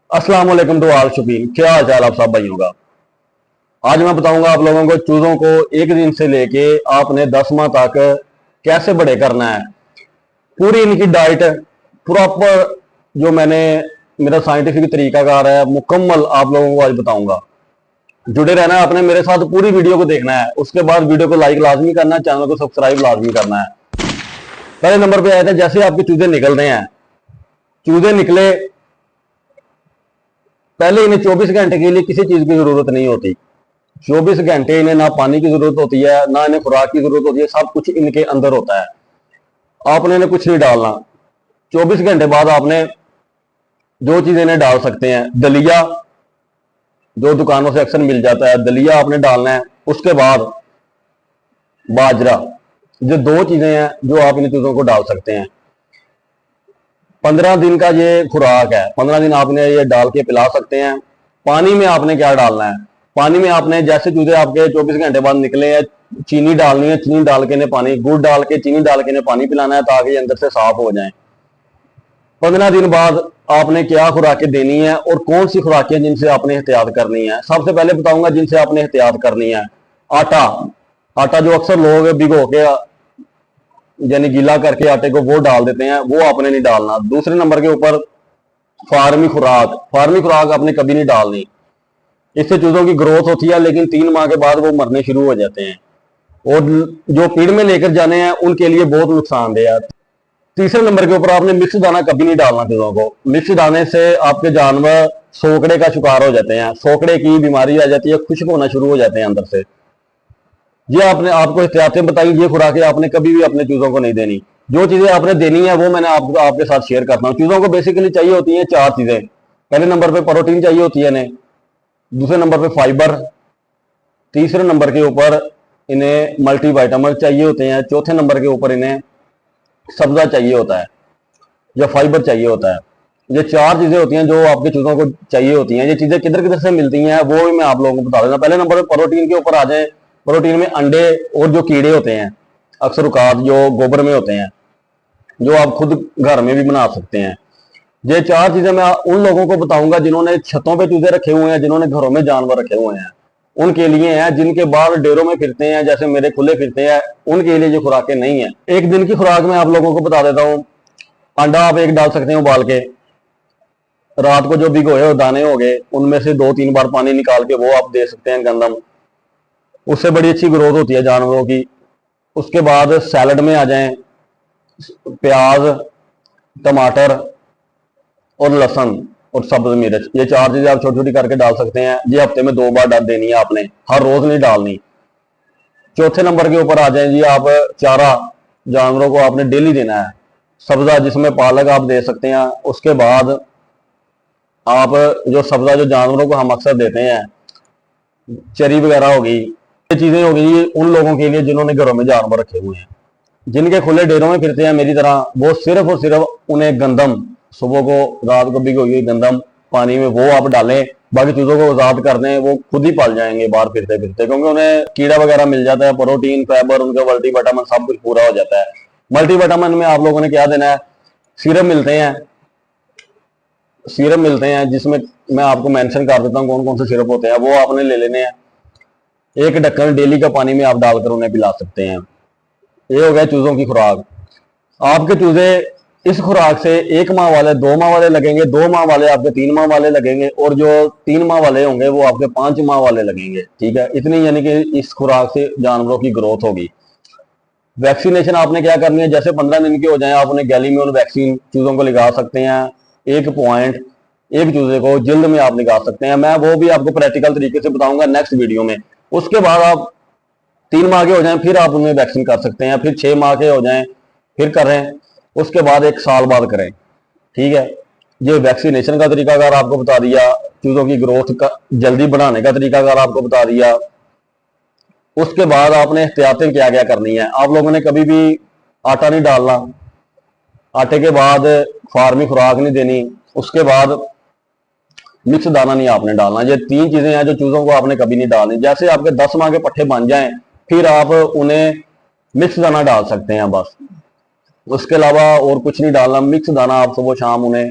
अस्सलाम वालेकुम to all शौकीन, क्या हाल चाल आप सब भाइयों का। आज मैं बताऊंगा आप लोगों को चूजों को एक दिन से लेके आपने 10 माह तक कैसे बड़े करना है। पूरी इनकी डाइट प्रॉपर जो मैंने मेरा साइंटिफिक तरीकाकार है मुकम्मल आप लोगों को आज बताऊंगा। जुड़े रहना है, आपने मेरे साथ पूरी वीडियो को देखना है। उसके बाद वीडियो को लाइक लाजमी करना है, चैनल को सब्सक्राइब लाजमी करना है। पहले नंबर पे आए थे, जैसे आपके चूजे निकल रहे हैं, चूजे निकले पहले इन्हें 24 घंटे के लिए किसी चीज की जरूरत नहीं होती। 24 घंटे इन्हें ना पानी की जरूरत होती है, ना इन्हें खुराक की जरूरत होती है, सब कुछ इनके अंदर होता है। आपने इन्हें कुछ नहीं डालना। 24 घंटे बाद आपने जो चीज इन्हें डाल सकते हैं, दलिया जो दुकानों से अक्सर मिल जाता है, दलिया आपने डालना है। उसके बाद बाजरा, जो दो चीजें हैं जो आप इन चीजों को डाल सकते हैं। 15 दिन का ये खुराक है, 15 दिन आपने ये डाल के पिला सकते हैं। पानी में आपने क्या डालना है, पानी में आपने जैसे चूजे आपके 24 घंटे बाद निकले हैं, चीनी डालनी है, चीनी डाल के इन्हें पानी, गुड़ डाल के चीनी डाल के इन्हें पानी पिलाना है ताकि ये अंदर से साफ हो जाए। 15 दिन बाद आपने क्या खुराकें देनी है और कौन सी खुराकें जिनसे आपने एहतियात करनी है। सबसे पहले बताऊंगा जिनसे आपने एहतियात करनी है। आटा, आटा जो अक्सर लोग भिगो के यानी गीला करके आटे को वो डाल देते हैं, वो आपने नहीं डालना। दूसरे नंबर के ऊपर फार्मी खुराक, फार्मी खुराक आपने कभी नहीं डालनी। इससे चूजों की ग्रोथ होती है लेकिन 3 माह के बाद वो मरने शुरू हो जाते हैं और जो पीड़ में लेकर जाने हैं उनके लिए बहुत नुकसानदेह है। तीसरे नंबर के ऊपर आपने मिक्स दाना कभी नहीं डालना चूजों को। मिक्स दाने से आपके जानवर सोकड़े का शिकार हो जाते हैं, सोकड़े की बीमारी आ जाती है, खुश्क होना शुरू हो जाते हैं अंदर से। ये आपने आपको एहतियातें बताई, ये खुराकें आपने कभी भी अपने चूजों को नहीं देनी। जो चीजें आपने देनी है वो मैंने आपके साथ शेयर करता हूँ। चूजों को बेसिकली चाहिए होती है 4 चीजें। पहले नंबर पे प्रोटीन चाहिए होती है इन्हें, दूसरे नंबर पे फाइबर, तीसरे नंबर के ऊपर इन्हें मल्टीविटामिन चाहिए होते हैं, चौथे नंबर के ऊपर इन्हें सब्जा चाहिए होता है या फाइबर चाहिए होता है। ये 4 चीजें होती हैं जो आपके चूजों को चाहिए होती हैं। ये चीजें किधर किधर से मिलती हैं वो भी मैं आप लोगों को बता देना। पहले नंबर पर प्रोटीन के ऊपर आ जाए। प्रोटीन में अंडे और जो कीड़े होते हैं, अक्सर उकात जो गोबर में होते हैं, जो आप खुद घर में भी बना सकते हैं। ये 4 चीजें मैं उन लोगों को बताऊंगा जिन्होंने छतों पे चूजे रखे हुए हैं, जिन्होंने घरों में जानवर रखे हुए हैं, उनके लिए हैं। जिनके बाल डेरों में फिरते हैं जैसे मेरे खुले फिरते हैं, उनके लिए ये खुराकें नहीं है। एक दिन की खुराक में आप लोगों को बता देता हूँ। अंडा आप एक डाल सकते हैं उबाल के, रात को जो भिगोए हुए दाने हो गए उनमें से 2-3 बार पानी निकाल के वो आप दे सकते हैं गंदम, उससे बड़ी अच्छी ग्रोथ होती है जानवरों की। उसके बाद सैलड में आ जाएं, प्याज, टमाटर और लहसुन और सब्ज मिर्च, ये 4 चीजें आप छोटी छोटी करके डाल सकते हैं। ये हफ्ते में 2 बार डाल देनी है आपने, हर रोज नहीं डालनी। चौथे नंबर के ऊपर आ जाए जी, आप चारा जानवरों को आपने डेली देना है। सब्जा जिसमें पालक आप दे सकते हैं। उसके बाद आप जो सब्जा जो जानवरों को हम अक्सर देते हैं, चरी वगैरह होगी, ये चीजें होगी उन लोगों के लिए जिन्होंने घरों में जानवर रखे हुए हैं, जिनके खुले डेरों में फिरते हैं मेरी तरह। वो सिर्फ और सिर्फ उन्हें गंदम, सुबह को रात को भिगोई हुई गंदम पानी में वो आप डालें। बाकी चीजों को आजाद कर दें, वो खुद ही पल जाएंगे बाहर फिरते फिरते, क्योंकि उन्हें कीड़ा वगैरह मिल जाता है। प्रोटीन, फाइबर, उनका मल्टीविटामिन सब कुछ पूरा हो जाता है। मल्टीविटामिन में आप लोगों ने क्या देना है, सीरप मिलते हैं, सीरप मिलते हैं जिसमें मैं आपको मेंशन कर देता हूँ कौन कौन से सिरप होते हैं, वो आपने ले लेने हैं। एक ढक्कन डेली का पानी में आप डालकर उन्हें पिला सकते हैं। ये हो गया चूजों की खुराक। आपके चूजे इस खुराक से 1 माह वाले 2 माह वाले लगेंगे, 2 माह वाले आपके 3 माह वाले लगेंगे, और जो 3 माह वाले होंगे वो आपके 5 माह वाले लगेंगे। ठीक है, इतनी यानी कि इस खुराक से जानवरों की ग्रोथ होगी। वैक्सीनेशन आपने क्या करनी है, जैसे 15 दिन के हो जाए आप उन्हें गैलीम्यून वैक्सीन चूजों को लगा सकते हैं। 1 पॉइंट एक चूजे को जिल्द में आप लगा सकते हैं। मैं वो भी आपको प्रैक्टिकल तरीके से बताऊंगा नेक्स्ट वीडियो में। उसके बाद आप 3 माह के हो जाएं फिर आप उन्हें वैक्सीन कर सकते हैं, फिर 6 माह के हो जाएं फिर करें, उसके बाद 1 साल बाद करें। ठीक है, ये वैक्सीनेशन का तरीकाकार आपको बता दिया, चूजों की ग्रोथ का जल्दी बढ़ाने का तरीकाकार आपको बता दिया। उसके बाद आपने एहतियातें क्या क्या करनी है। आप लोगों ने कभी भी आटा नहीं डालना, आटे के बाद फार्मी खुराक नहीं देनी, उसके बाद मिक्स दाना नहीं आपने डालना। ये 3 चीजें हैं जो चूजों को आपने कभी नहीं डालनी। जैसे आपके 10 माह के पट्ठे बन जाएं फिर आप उन्हें मिक्स दाना डाल सकते हैं बस, उसके अलावा और कुछ नहीं डालना। मिक्स दाना आप सुबह शाम उन्हें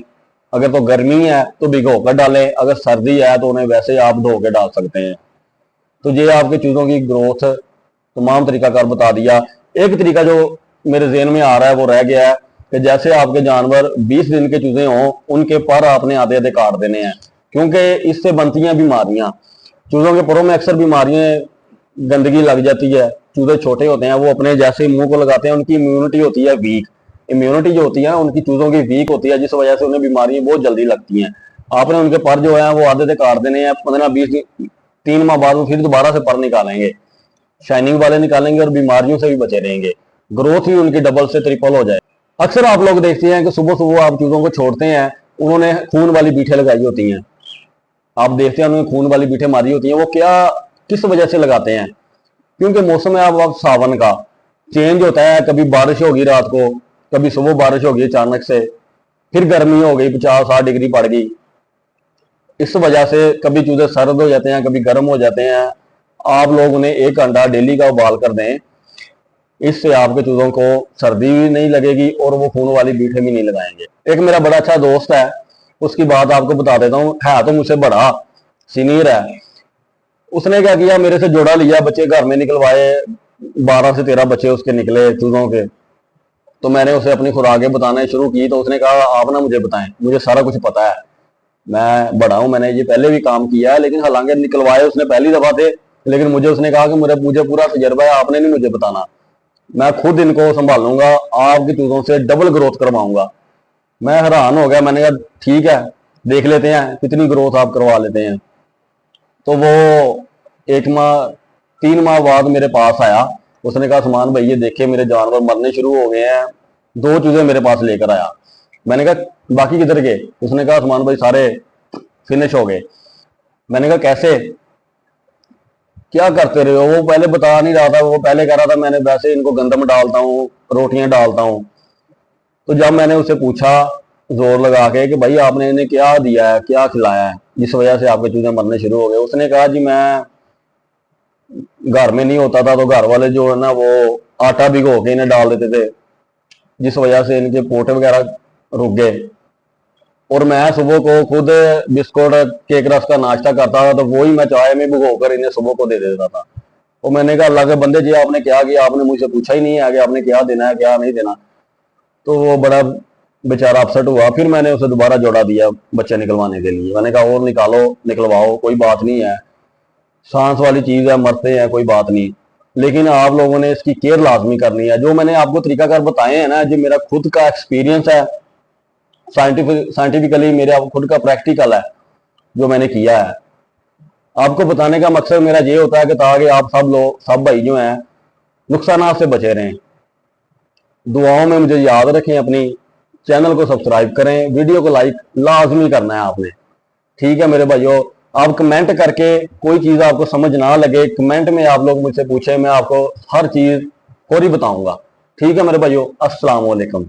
अगर तो गर्मी है तो भिगो कर डालें, अगर सर्दी है तो उन्हें वैसे आप धो के डाल सकते हैं। तो ये आपके चूजों की ग्रोथ तमाम तरीकाकार बता दिया। एक तरीका जो मेरे जेहन में आ रहा है वो रह गया है कि जैसे आपके जानवर 20 दिन के चूजे हों, उनके पर आपने आधे आधे काट देने हैं, क्योंकि इससे बनती हैं बीमारियां। चूजों के परों में अक्सर बीमारियां, गंदगी लग जाती है। चूजे छोटे होते हैं, वो अपने जैसे मुंह को लगाते हैं, उनकी इम्यूनिटी होती है वीक। इम्यूनिटी जो होती है उनकी चूजों की वीक होती है, जिस वजह से उन्हें बीमारियां बहुत जल्दी लगती हैं। आपने उनके पर जो है वो आधे से काट देने हैं। 15-20 दिन, 3 माह बाद वो फिर दोबारा से पर निकालेंगे, शाइनिंग वाले निकालेंगे और बीमारियों से भी बचे रहेंगे। ग्रोथ भी उनकी डबल से ट्रिपल हो जाए। अक्सर आप लोग देखते हैं कि सुबह सुबह आप चूजों को छोड़ते हैं, उन्होंने खून वाली बीठे लगाई होती हैं। आप देखते हैं उन्होंने खून वाली बीठे मारी होती हैं। वो क्या, किस वजह से लगाते हैं? क्योंकि मौसम है अब सावन का, चेंज होता है। कभी बारिश होगी रात को, कभी सुबह बारिश होगी अचानक से, फिर गर्मी हो गई, 50-60 डिग्री पड़ गई। इस वजह से कभी चूजे सर्द हो जाते हैं, कभी गर्म हो जाते हैं। आप लोग उन्हें 1 अंडा डेली का उबाल कर दें, इससे आपके चूजों को सर्दी भी नहीं लगेगी और वो खून वाली बीठे भी नहीं लगाएंगे। एक मेरा बड़ा अच्छा दोस्त है, उसकी बात आपको बता देता हूँ। है तो मुझसे बड़ा, सीनियर है। उसने क्या किया, मेरे से जोड़ा लिया, बच्चे घर में निकलवाए। 12 से 13 बच्चे उसके निकले चूजों के। तो मैंने उसे अपनी खुराकें बताने शुरू की, तो उसने कहा आप ना मुझे बताएं, मुझे सारा कुछ पता है, मैं बड़ा हूं, मैंने ये पहले भी काम किया है। लेकिन हालांकि निकलवाए उसने पहली दफा थे, लेकिन मुझे उसने कहा कि मुझे पूरा तजर्बा है, आपने नहीं मुझे बताना, मैं खुद इनको संभालूंगा, आपकी चूजों से डबल ग्रोथ करवाऊंगा। मैं हैरान हो गया। मैंने कहा ठीक है, देख लेते हैं कितनी ग्रोथ आप करवा लेते हैं। तो वो 1 माह 3 माह बाद मेरे पास आया। उसने कहा सुमान भाई ये देखे मेरे जानवर मरने शुरू हो गए हैं। 2 चूजे मेरे पास लेकर आया। मैंने कहा बाकी किधर गए? उसने कहा सुमान भाई सारे फिनिश हो गए। मैंने कहा कैसे, क्या करते रहे हो? वो पहले बता नहीं रहा था। वो पहले कह रहा था मैंने वैसे इनको गंदम डालता हूँ, रोटियां डालता हूँ। तो जब मैंने उसे पूछा जोर लगा के कि भाई आपने इन्हें क्या दिया है, क्या खिलाया है जिस वजह से आपके चूजे मरने शुरू हो गए, उसने कहा जी मैं घर में नहीं होता था तो घर वाले जो है ना वो आटा भिगो के इन्हें डाल देते थे, जिस वजह से इनके पोटे वगैरह रुक गए। और मैं सुबह को खुद बिस्कुट केक रस का नाश्ता करता था, तो वही मैं चाय में भिगो कर इन्हें सुबह को दे देता था। तो मैंने कहा अल्लाह के बंदे जी आपने क्या किया, आपने मुझसे पूछा ही नहीं है कि आपने क्या देना है क्या नहीं देना। तो वो बड़ा बेचारा अपसेट हुआ। फिर मैंने उसे दोबारा जोड़ा दिया बच्चे निकलवाने के लिए। मैंने कहा और निकालो, निकलवाओ, कोई बात नहीं है, सांस वाली चीज है, मरते हैं कोई बात नहीं, लेकिन आप लोगों ने इसकी केयर लाजमी करनी है। जो मैंने आपको तरीकाकार बताए हैं ना, जो मेरा खुद का एक्सपीरियंस है, साइंटिफिकली मेरा खुद का प्रैक्टिकल है जो मैंने किया है। आपको बताने का मकसद मेरा ये होता है कि ताकि आप सब लोग, सब भाई जो हैं, नुकसान से बचे रहें। दुआओं में मुझे याद रखें, अपनी चैनल को सब्सक्राइब करें, वीडियो को लाइक लाजमी करना है आपने। ठीक है मेरे भाइयों, आप कमेंट करके कोई चीज आपको समझ ना लगे, कमेंट में आप लोग मुझसे पूछें, मैं आपको हर चीज फौरी बताऊंगा। ठीक है मेरे भाइयों, अस्सलाम वालेकुम।